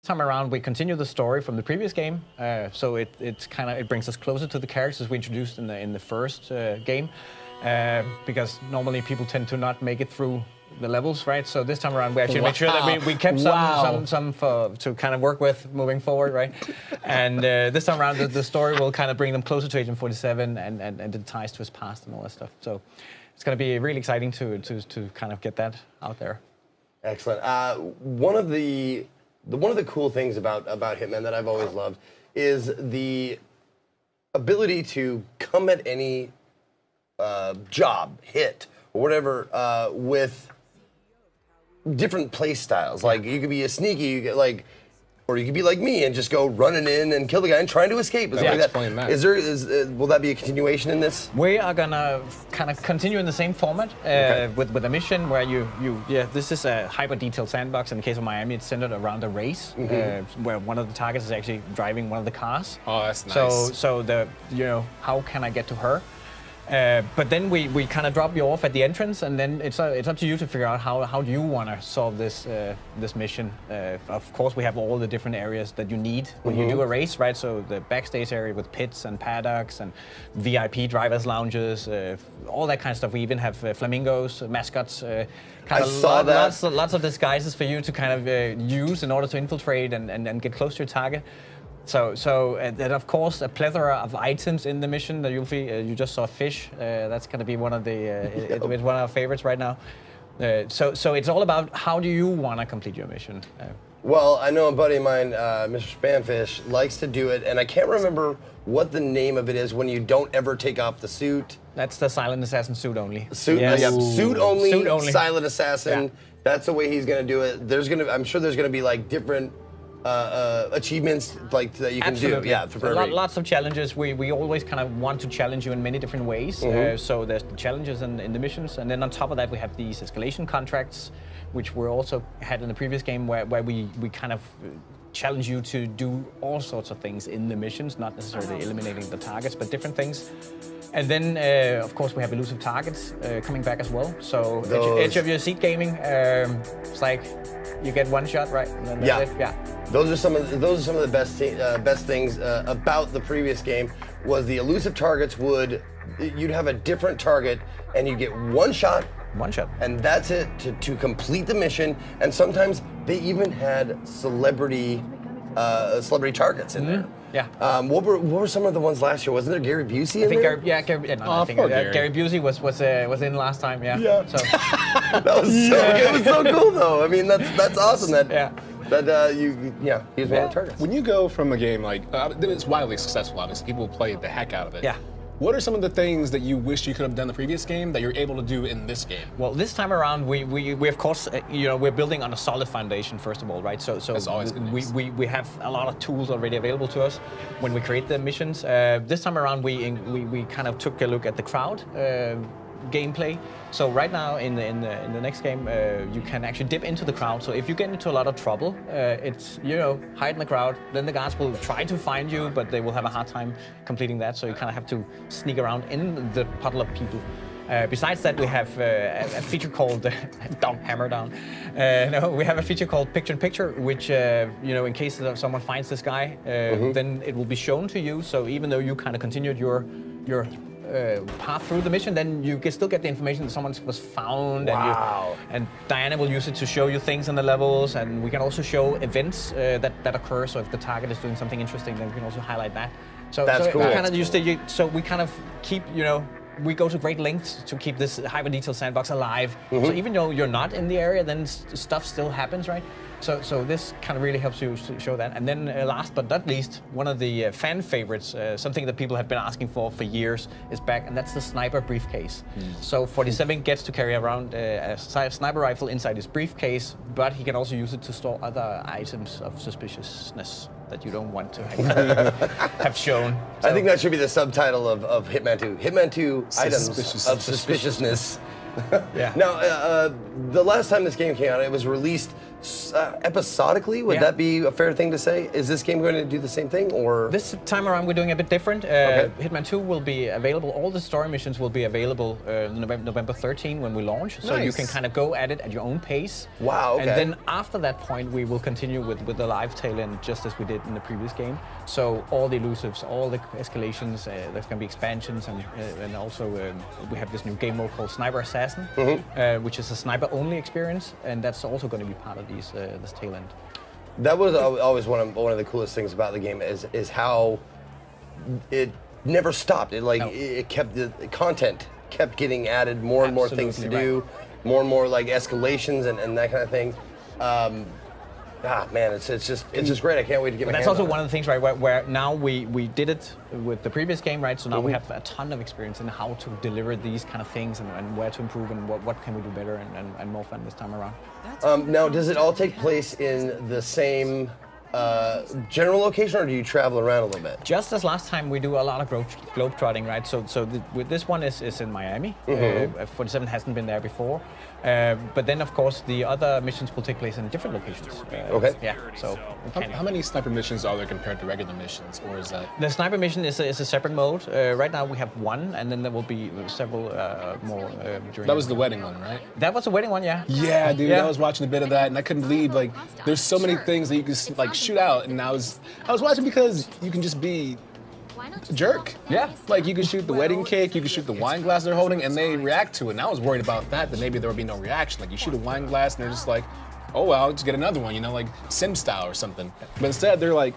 time around, we continue the story from the previous game, so it brings us closer to the characters we introduced in the first game, because normally people tend to not make it through the levels, right? So this time around, we actually made sure that we kept some to kind of work with moving forward, right? And this time around, the story will kind of bring them closer to Agent 47 and the ties to his past and all that stuff. So it's going to be really exciting to kind of get that out there. Excellent. One of the cool things about Hitman that I've always loved is the ability to come at any job, hit, or whatever with different play styles. Like you could be a sneaky, you get like, or you could be like me and just go running in and kill the guy and trying to escape. Is will that be a continuation in this? We are gonna kind of continue in the same format with a mission where this is a hyper detailed sandbox. In the case of Miami, it's centered around a race where one of the targets is actually driving one of the cars. Oh, that's nice. So how can I get to her? But then we kind of drop you off at the entrance, and then it's up to you to figure out how do you want to solve this mission. Of course, we have all the different areas that you need when you do a race, right? So the backstage area with pits and paddocks and VIP drivers' lounges, all that kind of stuff. We even have flamingos, mascots. Lots of disguises for you to kind of use in order to infiltrate and get close to your target. So and of course a plethora of items in the mission that you'll see. You just saw fish. That's going to be one of the it's one of our favorites right now. So it's all about how do you want to complete your mission. Well, I know a buddy of mine, Mr. Spamfish, likes to do it, and I can't remember what the name of it is when you don't ever take off the suit. That's the Silent Assassin suit only. Suit only. Silent Assassin. Yeah. That's the way he's going to do it. I'm sure there's going to be like different achievements like that you can do. Yeah, lots of challenges. We always kind of want to challenge you in many different ways. So there's the challenges in the missions, and then on top of that we have these escalation contracts, which we also had in the previous game, where we kind of challenge you to do all sorts of things in the missions, not necessarily eliminating the targets, but different things. And then, of course, we have elusive targets coming back as well. So edge of your seat gaming, it's like you get one shot, right? And then that's it. Yeah. Those are some of the best things about the previous game. Was the elusive targets you'd have a different target and you get one shot. One shot. And that's it to complete the mission. And sometimes they even had celebrity targets in there. Yeah. What were some of the ones last year? Wasn't there Gary Busey in there? Gary Busey was in last time. Yeah. Yeah. So it was so cool though. I mean, that's awesome. He's one of the targets. When you go from a game like it's wildly successful, obviously people play the heck out of it. Yeah. What are some of the things that you wish you could have done the previous game that you're able to do in this game? Well, this time around, we of course, we're building on a solid foundation first of all, right? So that's always nice. we have a lot of tools already available to us when we create the missions. This time around, we kind of took a look at the crowd gameplay. So right now in the next game, you can actually dip into the crowd. So if you get into a lot of trouble, it's hide in the crowd. Then the guards will try to find you, but they will have a hard time completing that. So you kind of have to sneak around in the puddle of people. Besides that, we have a feature called Hammer Down. We have a feature called Picture in Picture, which in case someone finds this guy, then it will be shown to you. So even though you kind of continued your path through the mission, then you can still get the information that someone was found. Wow. And Diana will use it to show you things in the levels, and we can also show events that occur. So if the target is doing something interesting, then we can also highlight that. So that's cool. So we kind of keep, we go to great lengths to keep this hyper detailed sandbox alive. So even though you're not in the area, then stuff still happens, right? So this kind of really helps you show that. And then last but not least, one of the fan favorites, something that people have been asking for years, is back, and that's the sniper briefcase. So 47 gets to carry around a sniper rifle inside his briefcase, but he can also use it to store other items of suspiciousness that you don't want to have shown. So, I think that should be the subtitle of Hitman 2. Hitman 2 items of suspiciousness. Yeah. Now, the last time this game came out, it was released episodically. Would Yeah. that be a fair thing to say? Is this game going to do the same thing, or This time around, we're doing a bit different. Okay. Hitman 2 will be available. All the story missions will be available November 13 when we launch. So you Nice. can kind of go at it at your own pace. Wow, okay. And then after that point, we will continue with the live tail end, just as we did in the previous game. So all the elusives, all the escalations, there's going to be expansions, and also we have this new game mode called Sniper Assassin, which is a sniper-only experience, and that's also going to be part of this tail end. that was always one of the coolest things about the game is how it never stopped. It No. it kept the content kept getting added, more and more things to Absolutely do, more and more like escalations and that kind of thing. Man, it's just great. I can't wait to get my That's hands also on one it. of the things, right, where now we did it with the previous game, right? So now we have a ton of experience in how to deliver these kind of things and where to improve and what can we do better and more fun this time around. Now, does it all take place in the same general location, or do you travel around a little bit? Just as last time, we do a lot of globe trotting, right? So with this one is in Miami. 47 hasn't been there before. But then, of course, the other missions will take place in different locations. Okay. Yeah, so we can't. How many sniper missions are there compared to regular missions, or is that? The sniper mission is a separate mode. Right now we have one, and then there will be several more during. That was the wedding one, right? That was a wedding one, yeah. Yeah, dude. Yeah. I was watching a bit of that, and I couldn't believe there's so many things that you can like shoot out, and I was watching because you can just be a jerk. Yeah. Like you can shoot the wedding cake, you can shoot the wine glass they're holding, and they react to it. And I was worried about that maybe there would be no reaction. Like you shoot a wine glass, and they're just like, oh well, I'll just get another one, like Sim style or something. But instead, they're like,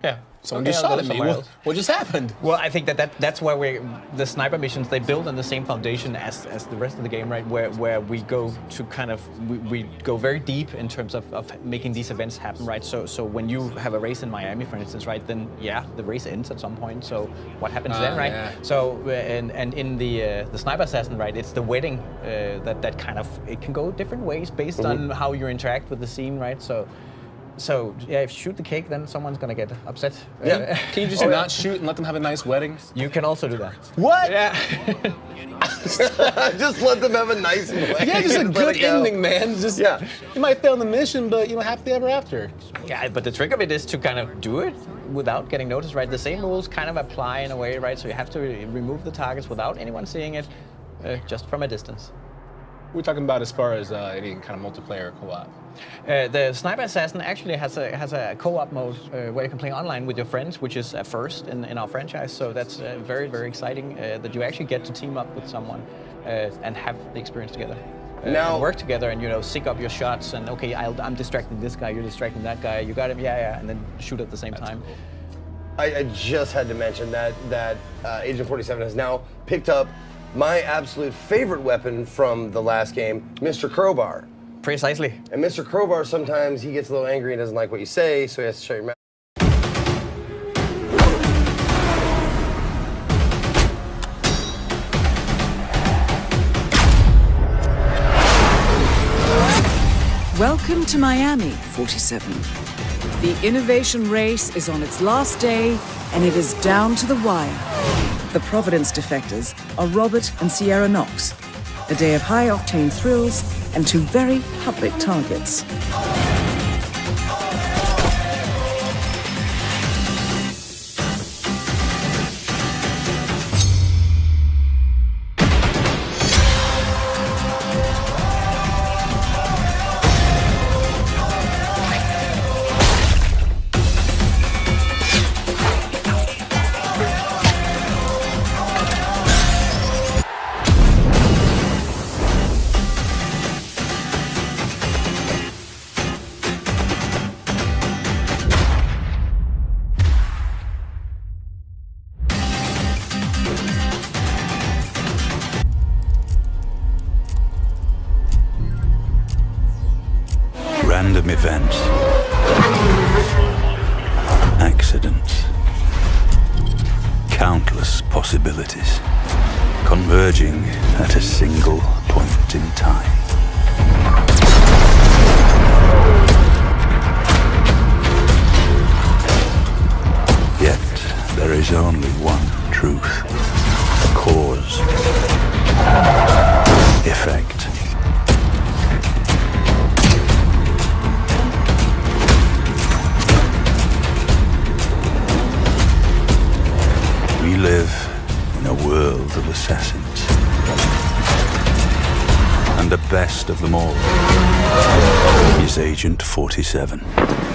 Yeah. someone Okay, just I'll shot go at me. somewhere What, else. what just happened? Well, I think that's where the sniper missions, they build on the same foundation as the rest of the game, right? Where we go to kind of we go very deep in terms of making these events happen, right? So when you have a race in Miami, for instance, right? Then yeah, the race ends at some point. So what happens then, right? Yeah. So and in the sniper assassin, right? It's the wedding that kind of it can go different ways based on how you interact with the scene, right? So yeah, if you shoot the cake, then someone's gonna get upset. Yeah. Can you just not shoot and let them have a nice wedding? You can also do that. What? Yeah. Just let them have a nice wedding. Yeah, just a and let good it go. ending, man. Just Yeah. You might fail the mission, but happily ever after. Yeah, but the trick of it is to kind of do it without getting noticed, right? The same rules kind of apply in a way, right? So you have to remove the targets without anyone seeing it, just from a distance. We're talking about as far as any kind of multiplayer co-op. The Sniper Assassin actually has a co-op mode where you can play online with your friends, which is a first in our franchise. So that's very, very exciting that you actually get to team up with someone and have the experience together. Now- and work together and sync up your shots and okay, I'm distracting this guy, you're distracting that guy, you got him, yeah, and then shoot at the same time. I just had to mention that Agent 47 has now picked up my absolute favorite weapon from the last game, Mr. Crowbar. Precisely. And Mr. Crowbar, sometimes he gets a little angry and doesn't like what you say, so he has to shut your mouth. Welcome to Miami, 47. The innovation race is on its last day, and it is down to the wire. The Providence defectors are Robert and Sierra Knox. A day of high-octane thrills and two very public targets. Random events, accidents, countless possibilities converging at a single point in time. Yet there is only one truth: cause, effect. best of them all is Agent 47.